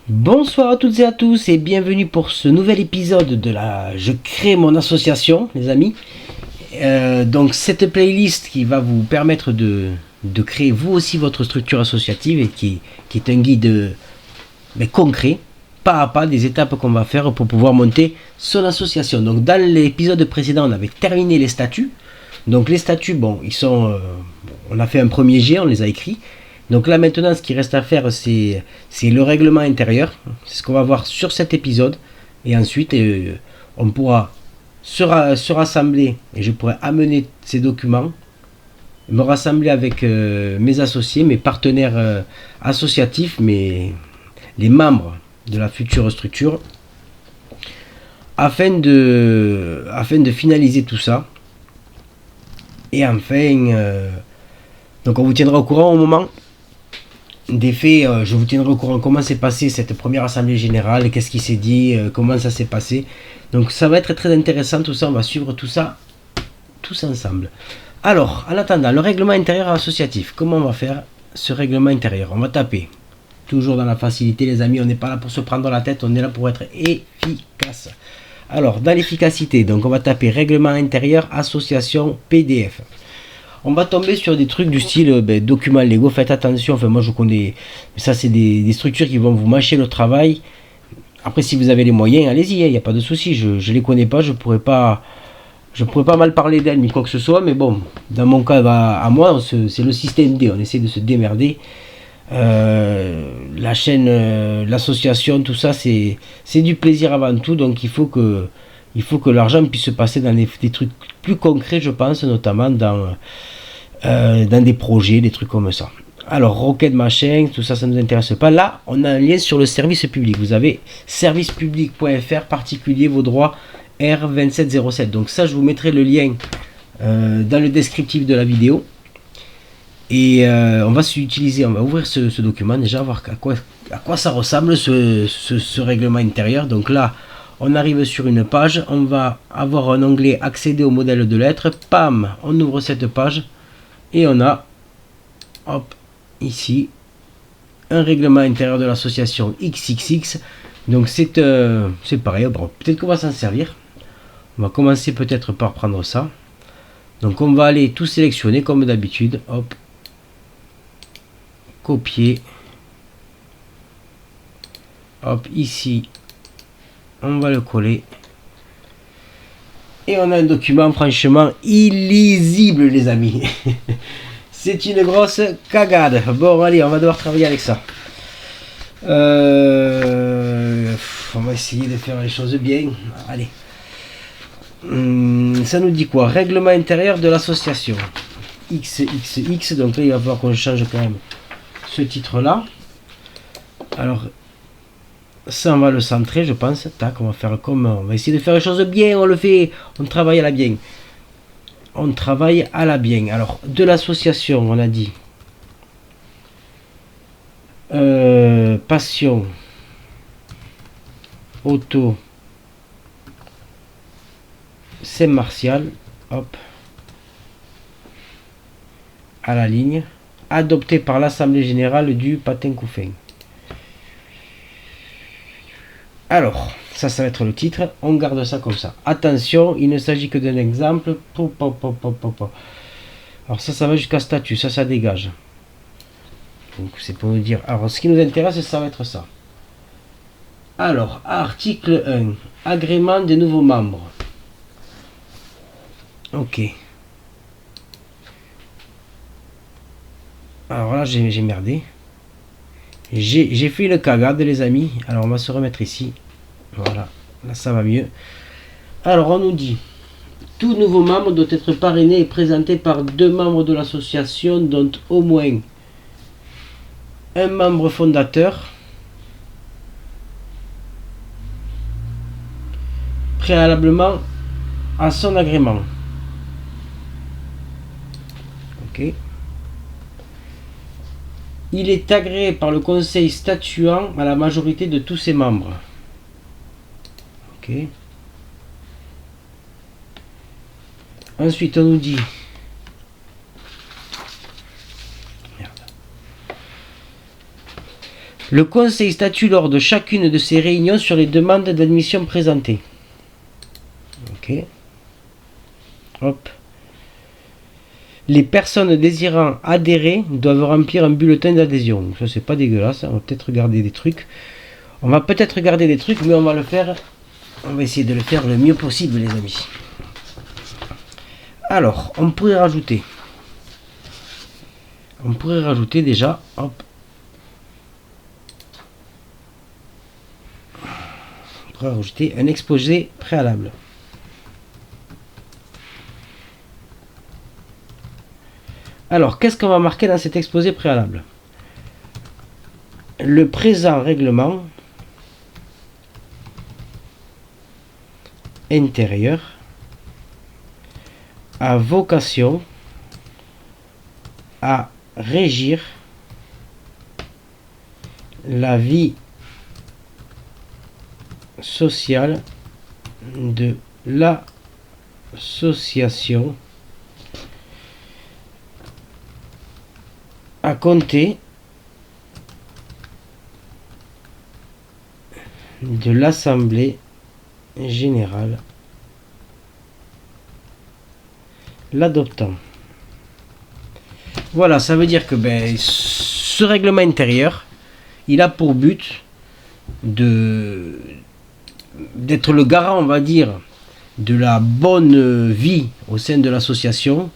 Bonsoir à toutes et à tous et bienvenue pour ce nouvel épisode de la Je crée mon association, les amis. Donc cette playlist qui va vous permettre de créer vous aussi votre structure associative et qui est un guide concret, pas à pas, des étapes qu'on va faire pour pouvoir monter son association. Donc dans l'épisode précédent, on avait terminé les statuts. Donc les statuts, bon, ils sont, on a fait un premier jet, on les a écrits. Donc là maintenant, ce qui reste à faire, c'est le règlement intérieur. C'est ce qu'on va voir sur cet épisode. Et ensuite, on pourra se rassembler et je pourrai amener ces documents, me rassembler avec mes associés, mes partenaires associatifs, les membres de la future structure, afin de finaliser tout ça. Et enfin, donc on vous tiendra au courant au moment des faits. Je vous tiendrai au courant comment s'est passée cette première assemblée générale, qu'est-ce qui s'est dit, comment ça s'est passé. Donc ça va être très intéressant tout ça, on va suivre tout ça tous ensemble. Alors, en attendant, le règlement intérieur associatif, comment on va faire ce règlement intérieur? On va taper, toujours dans la facilité les amis, on n'est pas là pour se prendre la tête, on est là pour être efficace. Alors, dans l'efficacité, donc on va taper règlement intérieur association PDF. On va tomber sur des trucs du style documents légaux, faites attention, enfin moi je connais, ça c'est des structures qui vont vous mâcher le travail. Après si vous avez les moyens, allez-y, il n'y a pas de souci, je ne les connais pas, je pourrais pas mal parler d'elles ni quoi que ce soit, mais bon, dans mon cas à moi, c'est le système D, on essaie de se démerder. La chaîne, l'association, tout ça, c'est du plaisir avant tout, donc il faut que l'argent puisse se passer dans des trucs plus concrets, je pense, notamment dans des projets, des trucs comme ça. Alors, requête machin, tout ça, ça ne nous intéresse pas. Là, on a un lien sur le service public. Vous avez servicepublic.fr, particulier, vos droits, R2707. Donc ça, je vous mettrai le lien dans le descriptif de la vidéo. Et on va ouvrir ce document, déjà, voir à quoi ça ressemble ce règlement intérieur. Donc là, on arrive sur une page, on va avoir un onglet accéder au modèle de lettres. Pam, on ouvre cette page. Et on a, hop, ici, un règlement intérieur de l'association XXX. Donc c'est pareil, bon, peut-être qu'on va s'en servir. On va commencer peut-être par prendre ça. Donc on va aller tout sélectionner comme d'habitude. Hop, copier. Hop, ici, on va le coller. Et on a un document franchement illisible, les amis. C'est une grosse cagade. Bon, allez, on va devoir travailler avec ça. On va essayer de faire les choses bien. Allez. Ça nous dit quoi? Règlement intérieur de l'association. XXX. Donc là, il va falloir qu'on change quand même ce titre-là. Alors, ça, on va le centrer, je pense. Tac, on va essayer de faire les choses bien. On le fait. On travaille à la bien. On travaille à la bien. Alors, de l'association, on a dit passion, auto, Saint-Martial, hop, à la ligne, adopté par l'Assemblée Générale du Patin-Couffin. Alors, ça va être le titre, on garde ça comme ça. Attention, il ne s'agit que d'un exemple. Alors ça va jusqu'à statut, ça dégage. Donc c'est pour nous dire, alors ce qui nous intéresse, ça va être ça. Alors, article 1, agrément des nouveaux membres. Ok. Alors là, j'ai merdé. J'ai fait une cagade, les amis. Alors on va se remettre ici. Voilà, là ça va mieux. Alors on nous dit, tout nouveau membre doit être parrainé et présenté par 2 membres de l'association, dont au moins un membre fondateur, préalablement à son agrément. Ok. Il est agréé par le conseil statuant à la majorité de tous ses membres. Ok. Ensuite, on nous dit Le conseil statue lors de chacune de ces réunions sur les demandes d'admission présentées. Ok. Hop. Les personnes désirant adhérer doivent remplir un bulletin d'adhésion. Ça, c'est pas dégueulasse. On va peut-être regarder des trucs. On va peut-être regarder des trucs, mais on va le faire. On va essayer de le faire le mieux possible, les amis. Alors, on pourrait rajouter. On pourrait rajouter déjà. Hop. On pourrait rajouter un exposé préalable. Alors, qu'est-ce qu'on va marquer dans cet exposé préalable? Le présent règlement intérieur a vocation à régir la vie sociale de l'association à compter de l'Assemblée générale l'adoptant. Voilà, ça veut dire que ce règlement intérieur, il a pour but d'être le garant, on va dire, de la bonne vie au sein de l'association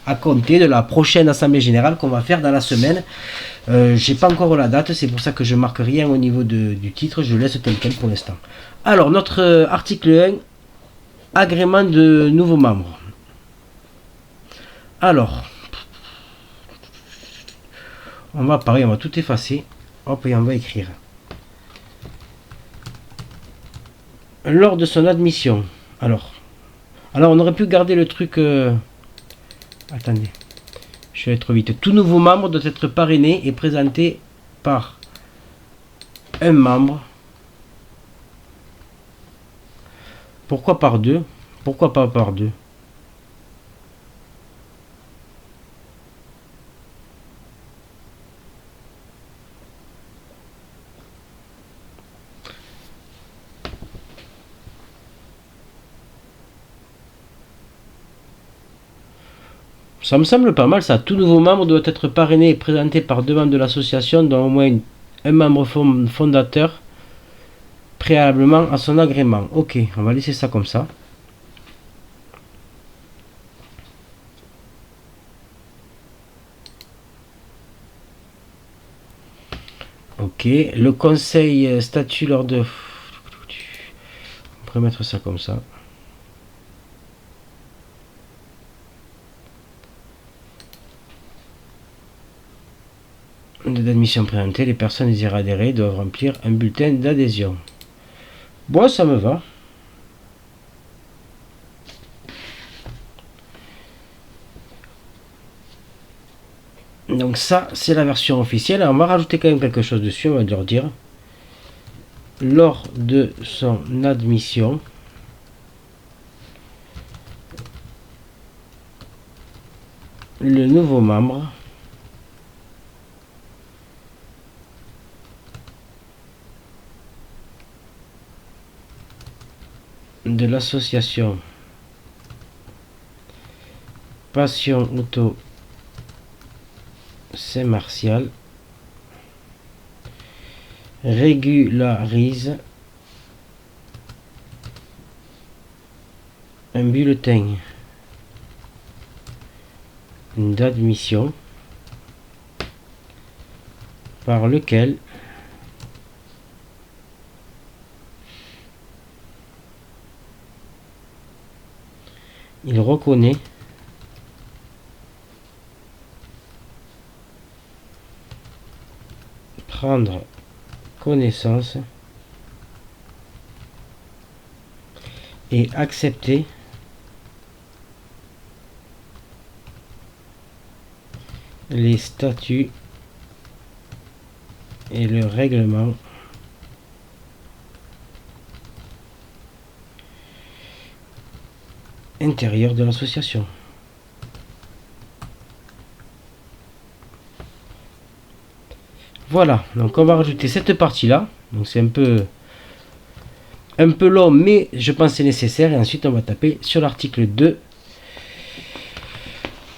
à compter de la prochaine assemblée générale qu'on va faire dans la semaine. J'ai pas encore la date, c'est pour ça que je marque rien au niveau du titre, je laisse tel quel pour l'instant. Alors, notre article 1, agrément de nouveaux membres. Alors, on va tout effacer. Hop, et on va écrire. Lors de son admission. Alors on aurait pu garder le truc. Attendez, je vais aller trop vite. Tout nouveau membre doit être parrainé et présenté par un membre. Pourquoi par deux? Pourquoi pas par deux? Ça me semble pas mal ça. Tout nouveau membre doit être parrainé et présenté par deux membres de l'association, dont au moins un membre fondateur, préalablement à son agrément. Ok, on va laisser ça comme ça. Ok, le conseil statue lors de... On pourrait mettre ça comme ça. D'admission présentée, les personnes désirant adhérer doivent remplir un bulletin d'adhésion. Bon, ça me va. Donc ça, c'est la version officielle. Alors, on va rajouter quand même quelque chose dessus, on va leur dire. Lors de son admission, le nouveau membre de l'association Passion Auto Saint-Martial régularise un bulletin d'admission par lequel il reconnaît prendre connaissance et accepter les statuts et le règlement intérieur de l'association. Voilà. Voilà, donc on va rajouter cette partie-là. Donc c'est un peu long, mais je pense que c'est nécessaire. Et ensuite, on va taper sur l'article 2.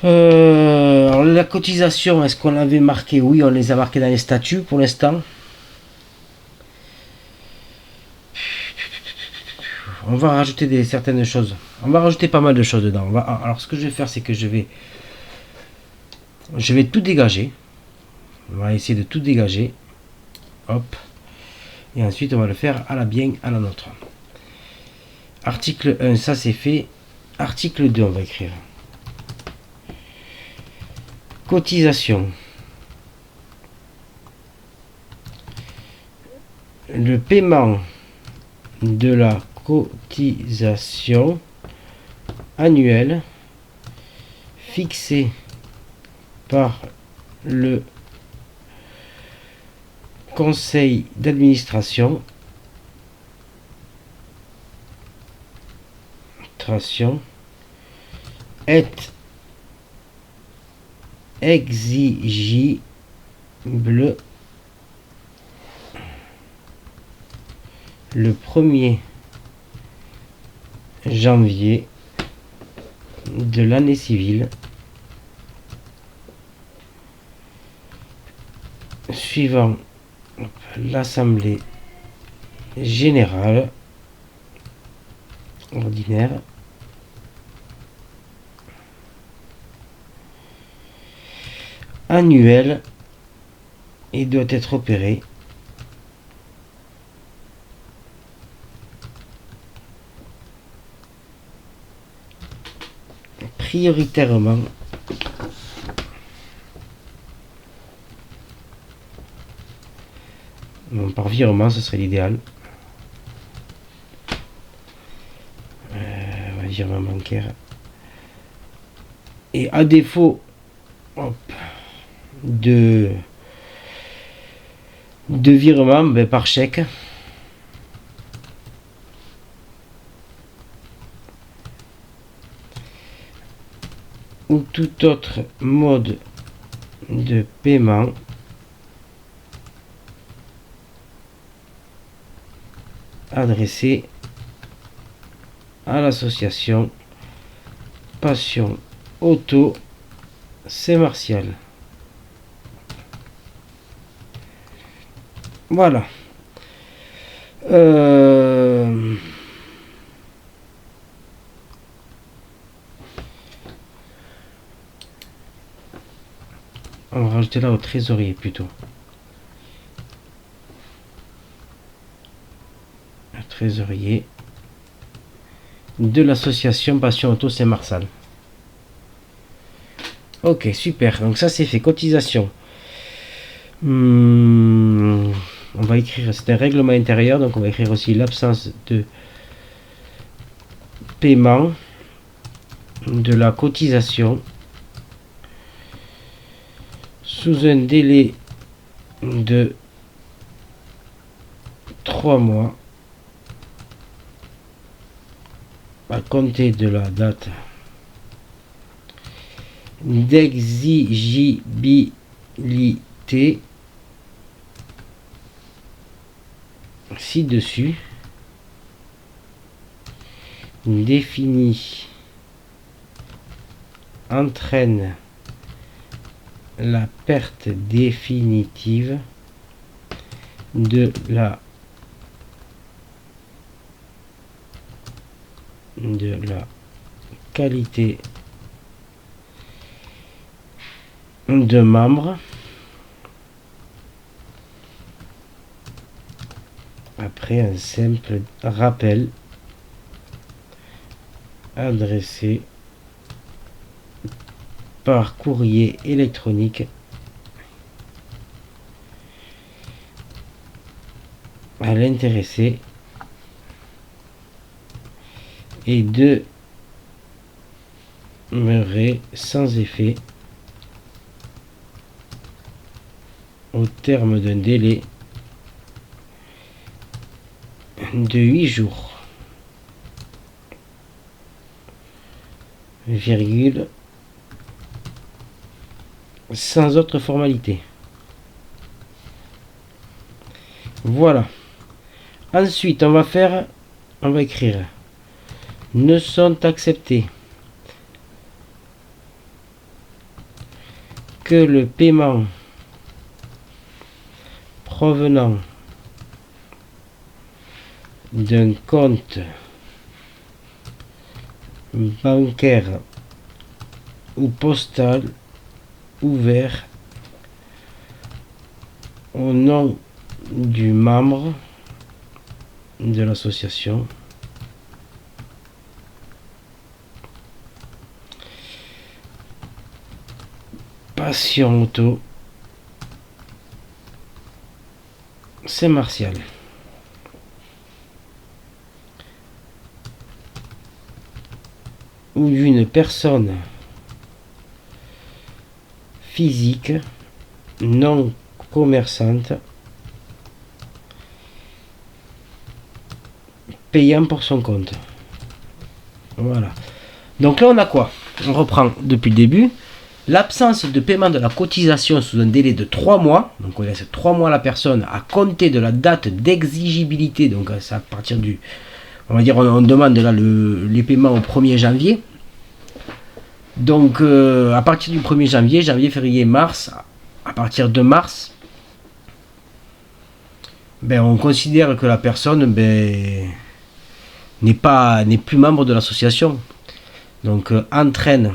Alors la cotisation, est-ce qu'on l'avait marqué? Oui, on les a marqués dans les statuts pour l'instant. On va rajouter certaines choses. On va rajouter pas mal de choses dedans. Alors ce que je vais faire, c'est que je vais tout dégager. On va essayer de tout dégager. Hop. Et ensuite, on va le faire à la bien, à la nôtre. Article 1, ça c'est fait. Article 2, on va écrire. Cotisation. Le paiement de la cotisation annuelle fixée par le conseil d'administration est exigible le 1er janvier de l'année civile suivant l'assemblée générale ordinaire annuelle et doit être opéré prioritairement par virement, ce serait l'idéal. Virement bancaire. Et à défaut de virement, ben, par chèque. Ou tout autre mode de paiement adressé à l'association Passion Auto Saint-Martial. Voilà. On va rajouter là au trésorier plutôt. Le trésorier de l'association Passion Auto Saint-Martial. Ok, super. Donc ça c'est fait. Cotisation. On va écrire, c'est un règlement intérieur, donc on va écrire aussi l'absence de paiement de la cotisation sous un délai de 3 mois à compter de la date d'exigibilité ci-dessus définie entraîne la perte définitive de la qualité de membre après un simple rappel adressé par courrier électronique à l'intéressé et demeurer sans effet au terme d'un délai de 8 jours, virgule, sans autre formalité. Voilà. Ensuite, on va écrire ne sont acceptés que le paiement provenant d'un compte bancaire ou postal ouvert au nom du membre de l'association Passion Auto Saint-Martial. Ou d'une personne physique non commerçante payant pour son compte. Voilà. Donc là on a quoi? On reprend depuis le début. L'absence de paiement de la cotisation sous un délai de 3 mois, donc on laisse 3 mois à la personne à compter de la date d'exigibilité, donc c'est à partir du, on va dire, on demande là les paiements au 1er janvier. Donc à partir du 1er janvier, février, mars, à partir de mars, ben, on considère que la personne n'est plus membre de l'association. Donc entraîne,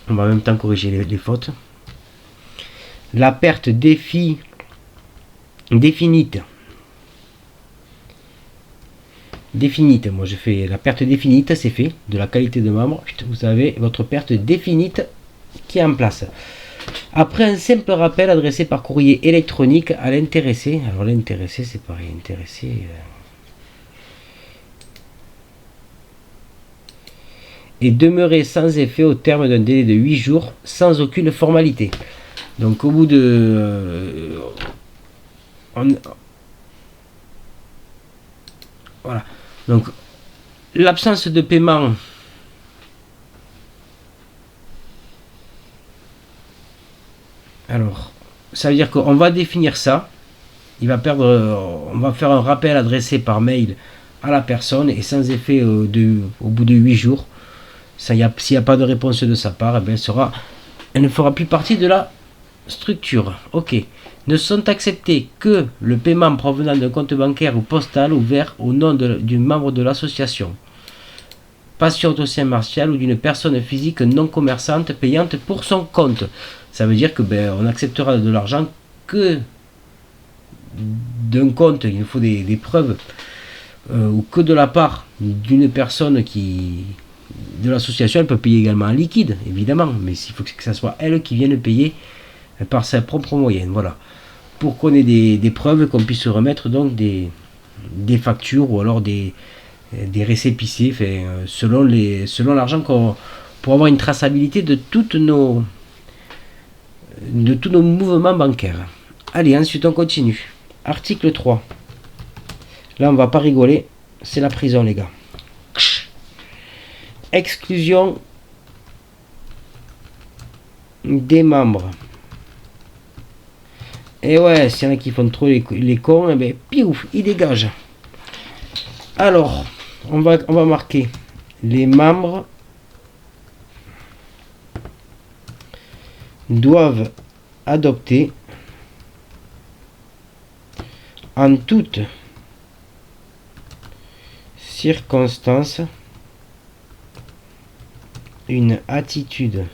on va en même temps corriger les fautes, la perte définie définite, moi je fais la perte définite, c'est fait, de la qualité de membre, vous avez votre perte définite qui est en place. Après un simple rappel adressé par courrier électronique à l'intéressé, alors l'intéressé c'est pareil, intéressé, et demeurer sans effet au terme d'un délai de 8 jours sans aucune formalité. Donc au bout de... voilà. Donc l'absence de paiement alors ça veut dire qu'on va définir ça, on va faire un rappel adressé par mail à la personne et sans effet au bout de 8 jours. S'il n'y a pas de réponse de sa part, elle ne fera plus partie de la structure. Ok. Ne sont acceptés que le paiement provenant d'un compte bancaire ou postal ouvert au nom du membre de l'association Passion Auto Saint-Martial ou d'une personne physique non commerçante payante pour son compte. Ça veut dire que on acceptera de l'argent que d'un compte, il nous faut des preuves, ou que de la part d'une personne de l'association. Elle peut payer également en liquide, évidemment, mais il faut que ce soit elle qui vienne payer par sa propre moyenne. Voilà. Pour qu'on ait des preuves, qu'on puisse remettre donc des factures ou alors des récépissés, selon l'argent pour avoir une traçabilité de tous nos mouvements bancaires. Allez, ensuite on continue. Article 3. Là on va pas rigoler, c'est la prison les gars. Exclusion des membres. Et ouais, s'il y en a qui font trop les cons, piouf, ils dégagent. Alors, on va marquer les membres doivent adopter en toutes circonstances une attitude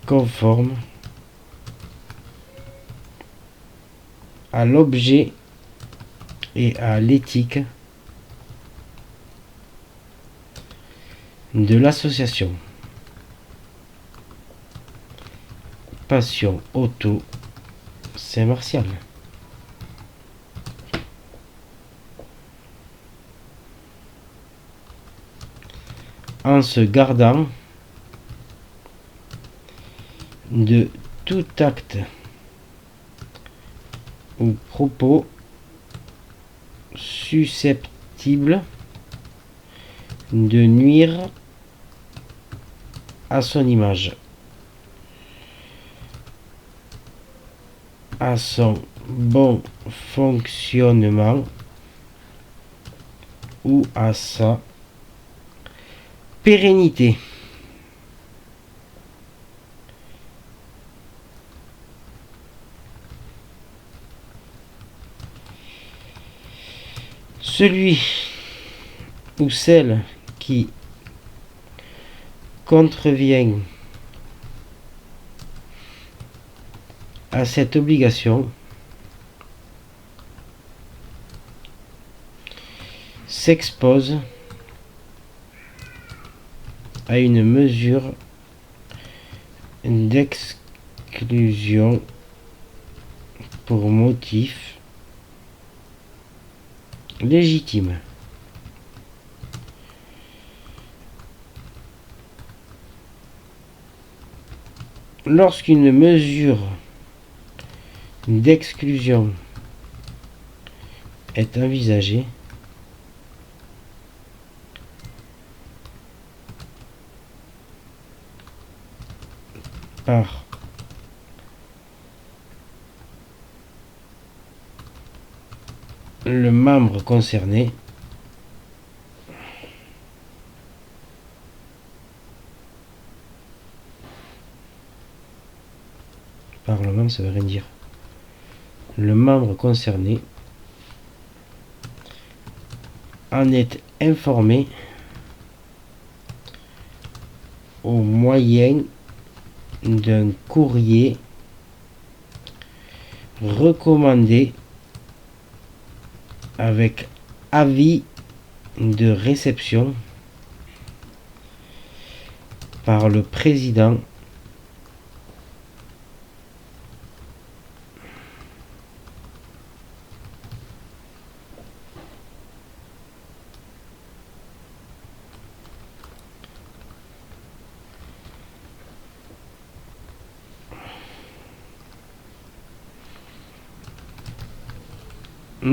conforme à l'objet et à l'éthique de l'association Passion Auto Saint-Martial. En se gardant de tout acte ou propos susceptible de nuire à son image, à son bon fonctionnement ou à sa pérennité. Celui ou celle qui contrevient à cette obligation s'expose à une mesure d'exclusion pour motif légitime. Lorsqu'une mesure d'exclusion est envisagée, par le membre concerné, Parlement, ça veut rien dire. Le membre concerné en est informé au moyen d'un courrier recommandé avec avis de réception par le président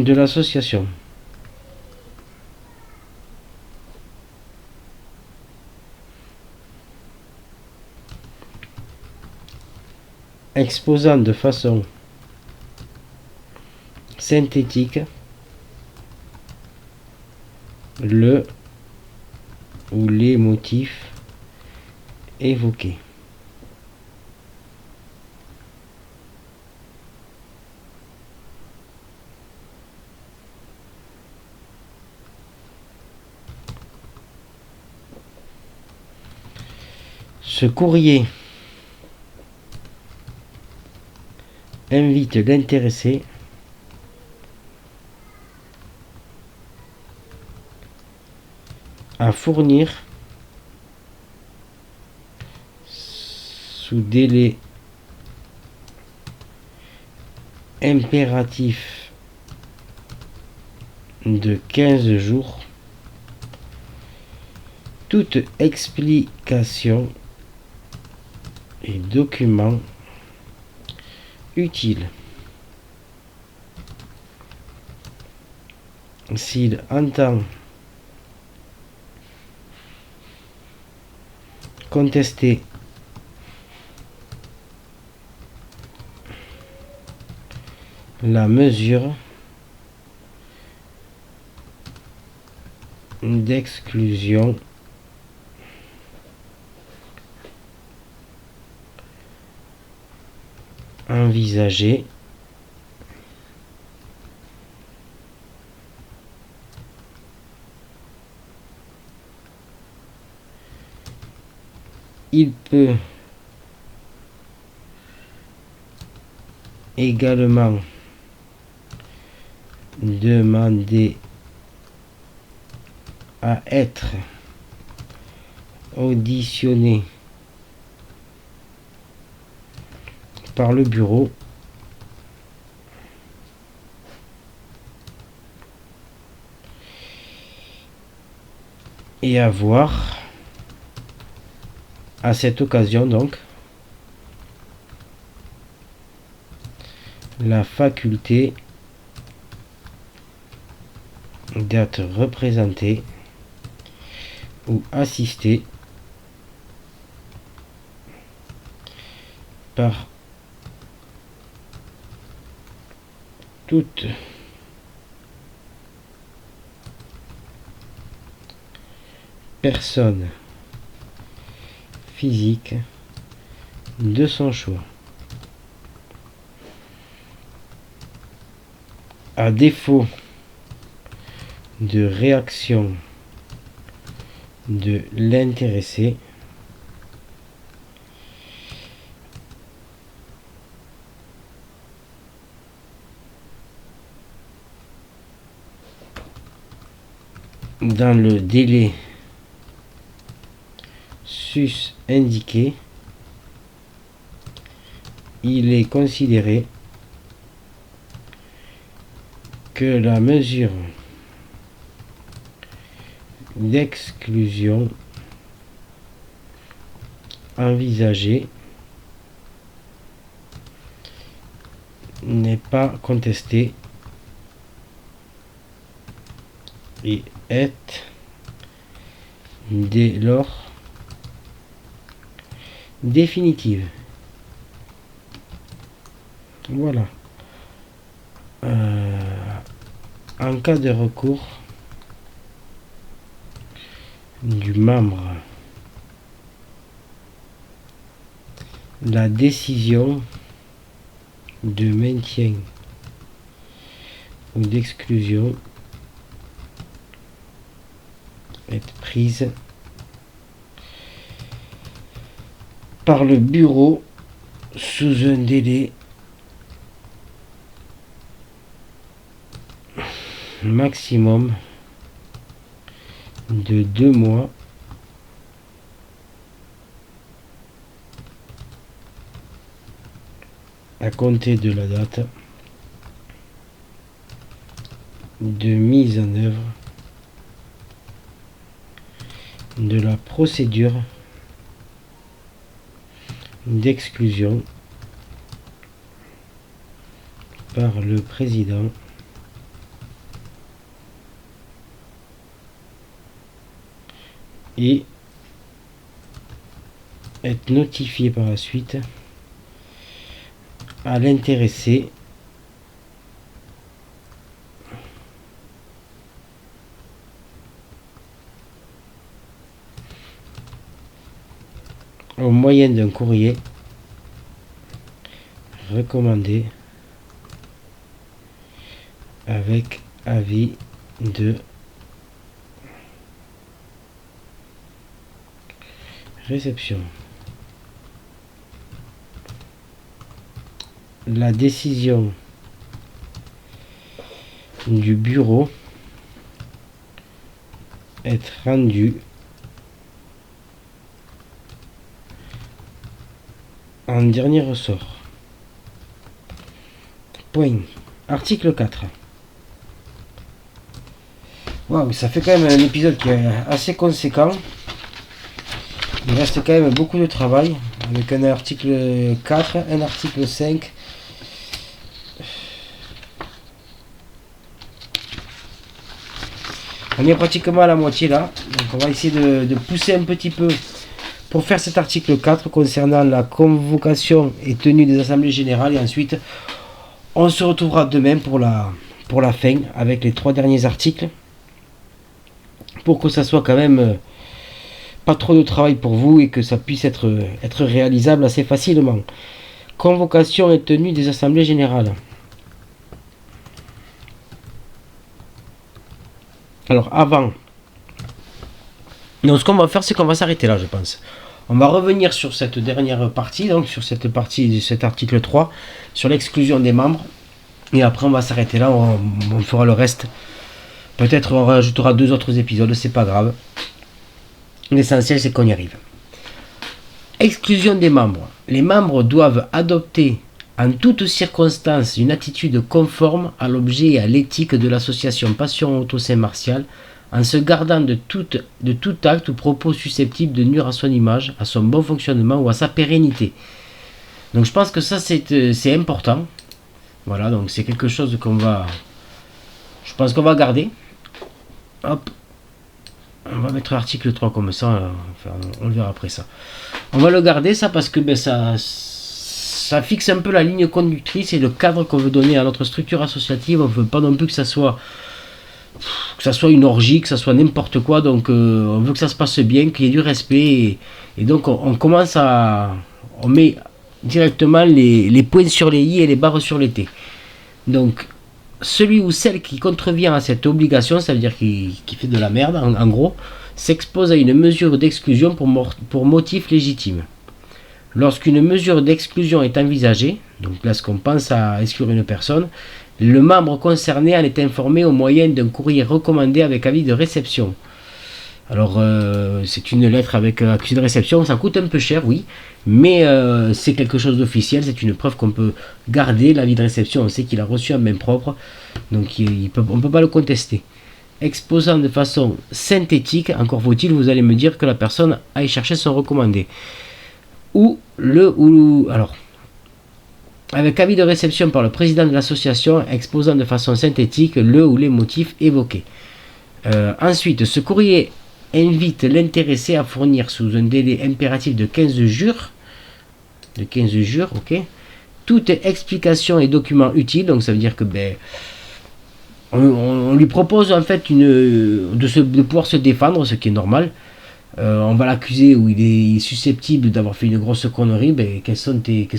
de l'association. Exposant de façon synthétique le ou les motifs évoqués. Ce courrier invite l'intéressé à fournir sous délai impératif de 15 jours toute explication et document utile. S'il entend contester la mesure d'exclusion envisagée, il peut également demander à être auditionné par le bureau et avoir à cette occasion donc la faculté d'être représenté ou assisté par toute personne physique de son choix, à défaut de réaction de l'intéressé, dans le délai sus-indiqué, il est considéré que la mesure d'exclusion envisagée n'est pas contestée et est dès lors définitive. Voilà. En cas de recours du membre, la décision de maintien ou d'exclusion est prise par le bureau sous un délai maximum de 2 mois à compter de la date de mise en œuvre de la procédure d'exclusion par le président et être notifié par la suite à l'intéressé au moyen d'un courrier recommandé avec avis de réception. La décision du bureau est rendue en dernier ressort. Point. Article 4. Waouh, ça fait quand même un épisode qui est assez conséquent. Il reste quand même beaucoup de travail avec un article 4, un article 5. On est pratiquement à la moitié là. Donc on va essayer de pousser un petit peu pour faire cet article 4 concernant la convocation et tenue des assemblées générales. Et ensuite, on se retrouvera demain pour la fin avec les 3 derniers articles. Pour que ça soit quand même pas trop de travail pour vous et que ça puisse être réalisable assez facilement. Convocation et tenue des assemblées générales. Alors avant, donc ce qu'on va faire, c'est qu'on va s'arrêter là, je pense. On va revenir sur cette dernière partie, donc sur cette partie de cet article 3, sur l'exclusion des membres. Et après on va s'arrêter là, on fera le reste. Peut-être on rajoutera 2 autres épisodes, c'est pas grave. L'essentiel c'est qu'on y arrive. Exclusion des membres. Les membres doivent adopter en toutes circonstances une attitude conforme à l'objet et à l'éthique de l'association Passion Auto Saint-Martial, en se gardant de tout acte ou propos susceptible de nuire à son image, à son bon fonctionnement ou à sa pérennité. Donc je pense que ça c'est important. Voilà, donc c'est quelque chose je pense qu'on va garder. Hop. On va mettre l'article 3 comme ça, enfin, on le verra après ça. On va le garder ça parce que ça ça fixe un peu la ligne conductrice et le cadre qu'on veut donner à notre structure associative. On ne veut pas non plus que ça soit une orgie, que ça soit n'importe quoi. Donc on veut que ça se passe bien, qu'il y ait du respect. Et donc on met directement les points sur les i et les barres sur les t. Donc celui ou celle qui contrevient à cette obligation, ça veut dire qui fait de la merde en gros, s'expose à une mesure d'exclusion pour motif légitime. Lorsqu'une mesure d'exclusion est envisagée, donc lorsqu'on pense à exclure une personne, le membre concerné en est informé au moyen d'un courrier recommandé avec avis de réception. Alors c'est une lettre avec accusé de réception, ça coûte un peu cher, oui, mais c'est quelque chose d'officiel, c'est une preuve qu'on peut garder. L'avis de réception, on sait qu'il a reçu en main propre, donc on ne peut pas le contester. Exposant de façon synthétique, encore faut-il, vous allez me dire que la personne aille chercher son recommandé. Alors, avec avis de réception par le président de l'association, exposant de façon synthétique le ou les motifs évoqués. Ensuite, ce courrier invite l'intéressé à fournir sous un délai impératif de 15 jours, ok, toute explication et document utile. Donc ça veut dire que on lui propose en fait de pouvoir se défendre, ce qui est normal. On va l'accuser ou il est susceptible d'avoir fait une grosse connerie. Qu'est-ce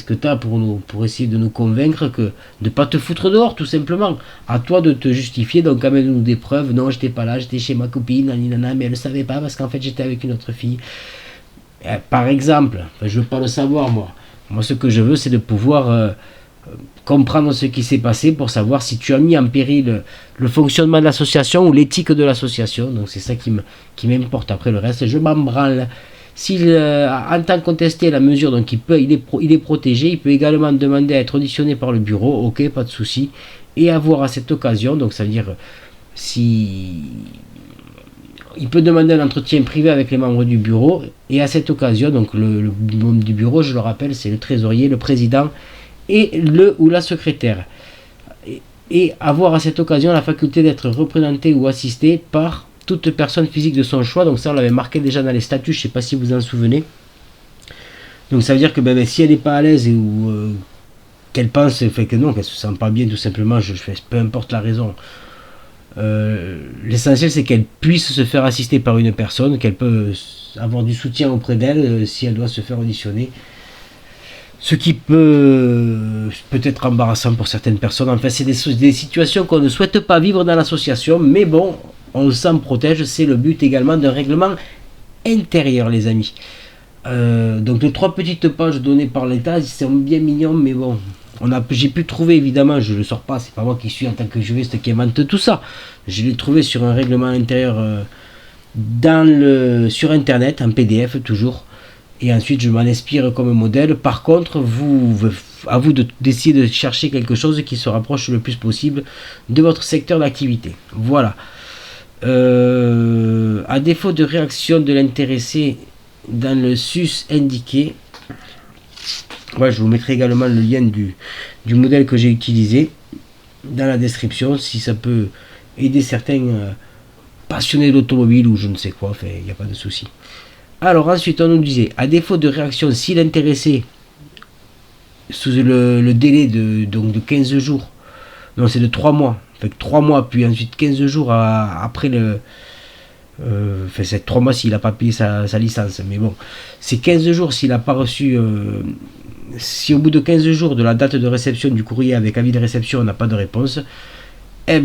que tu as pour essayer de nous convaincre de ne pas te foutre dehors, tout simplement. À toi de te justifier, donc amène-nous des preuves. Non, j'étais pas là, j'étais chez ma copine, nanana, mais elle ne savait pas parce qu'en fait j'étais avec une autre fille. Par exemple, je veux pas le savoir moi. Moi ce que je veux c'est de pouvoir comprendre ce qui s'est passé pour savoir si tu as mis en péril le fonctionnement de l'association ou l'éthique de l'association. Donc c'est ça qui m'importe. Après le reste, je m'en branle. S'il entend contester la mesure, donc il est protégé, il peut également demander à être auditionné par le bureau, ok, pas de souci, et avoir à cette occasion, donc ça veut dire si il peut demander un entretien privé avec les membres du bureau, et à cette occasion, donc le membre du bureau, je le rappelle, c'est le trésorier, le président et le ou la secrétaire, et avoir à cette occasion la faculté d'être représenté ou assisté par toute personne physique de son choix. Donc ça on l'avait marqué déjà dans les statuts, je ne sais pas si vous en souvenez. Donc ça veut dire que si elle n'est pas à l'aise ou qu'elle pense que non, qu'elle se sent pas bien tout simplement, peu importe la raison, l'essentiel c'est qu'elle puisse se faire assister par une personne, qu'elle peut avoir du soutien auprès d'elle si elle doit se faire auditionner. Ce qui peut être embarrassant pour certaines personnes. Enfin, c'est des situations qu'on ne souhaite pas vivre dans l'association, mais bon, on s'en protège. C'est le but également d'un règlement intérieur, les amis. Donc les 3 petites pages données par l'État, c'est bien mignon, mais bon, j'ai pu trouver, évidemment, je ne le sors pas, c'est pas moi qui suis en tant que juriste qui invente tout ça. Je l'ai trouvé sur un règlement intérieur sur Internet, en PDF toujours. Et ensuite je m'en inspire comme modèle. Par contre, à vous d'essayer de chercher quelque chose qui se rapproche le plus possible de votre secteur d'activité. Voilà. À défaut de réaction de l'intéressé dans le sus indiqué, je vous mettrai également le lien du modèle que j'ai utilisé dans la description, si ça peut aider certains passionnés d'automobile ou je ne sais quoi. Enfin, il n'y a pas de souci. Alors ensuite on nous disait, à défaut de réaction, si l'intéressé, sous le délai de 15 jours, non c'est de 3 mois, fait 3 mois puis ensuite 15 jours après c'est 3 mois s'il n'a pas payé sa licence, mais bon, c'est 15 jours s'il n'a pas reçu, si au bout de 15 jours de la date de réception du courrier avec avis de réception on n'a pas de réponse, la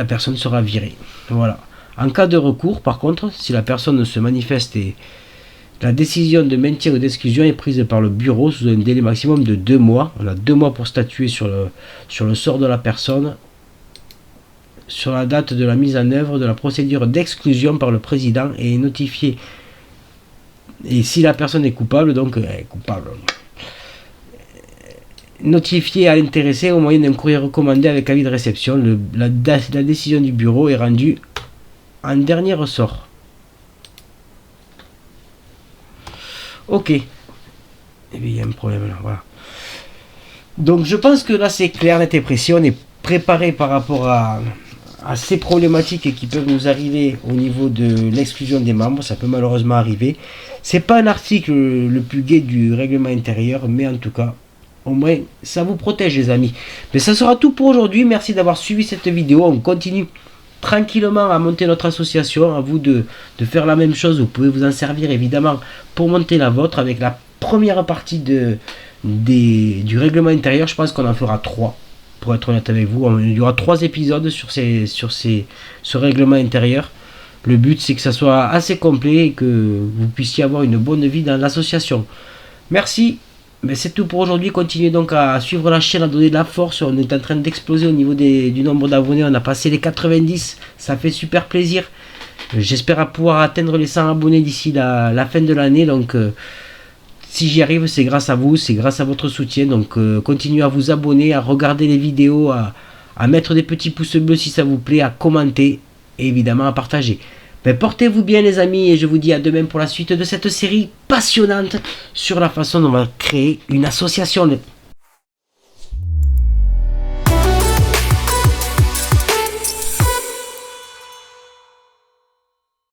personne sera virée. Voilà. En cas de recours, par contre, si la personne se manifeste et la décision de maintien ou d'exclusion est prise par le bureau sous un délai maximum de 2 mois. On a 2 mois pour statuer sur le sort de la personne, sur la date de la mise en œuvre de la procédure d'exclusion par le président et notifier. Et si la personne est coupable, notifier à l'intéressé au moyen d'un courrier recommandé avec avis de réception. La décision du bureau est rendue en dernier ressort. Ok. Et bien il y a un problème là, voilà. Donc je pense que là c'est clair, net et précis. On est préparé par rapport à assez problématiques et qui peuvent nous arriver au niveau de l'exclusion des membres. Ça peut malheureusement arriver. C'est pas un article le plus gai du règlement intérieur, mais en tout cas, au moins, ça vous protège, les amis. Mais ça sera tout pour aujourd'hui. Merci d'avoir suivi cette vidéo. On continue tranquillement à monter notre association. À vous de faire la même chose. Vous pouvez vous en servir évidemment pour monter la vôtre avec la première partie du règlement intérieur. Je pense qu'on en fera 3. Pour être honnête avec vous, il y aura 3 épisodes sur ce règlement intérieur. Le but, c'est que ça soit assez complet et que vous puissiez avoir une bonne vie dans l'association. Merci. Mais c'est tout pour aujourd'hui. Continuez donc à suivre la chaîne, à donner de la force. On est en train d'exploser au niveau du nombre d'abonnés. On a passé les 90. Ça fait super plaisir. J'espère pouvoir atteindre les 100 abonnés d'ici la fin de l'année. Donc, si j'y arrive, c'est grâce à vous. C'est grâce à votre soutien. Donc, continuez à vous abonner, à regarder les vidéos, à mettre des petits pouces bleus si ça vous plaît, à commenter et évidemment à partager. Ben, portez-vous bien les amis et je vous dis à demain pour la suite de cette série passionnante sur la façon dont on va créer une association.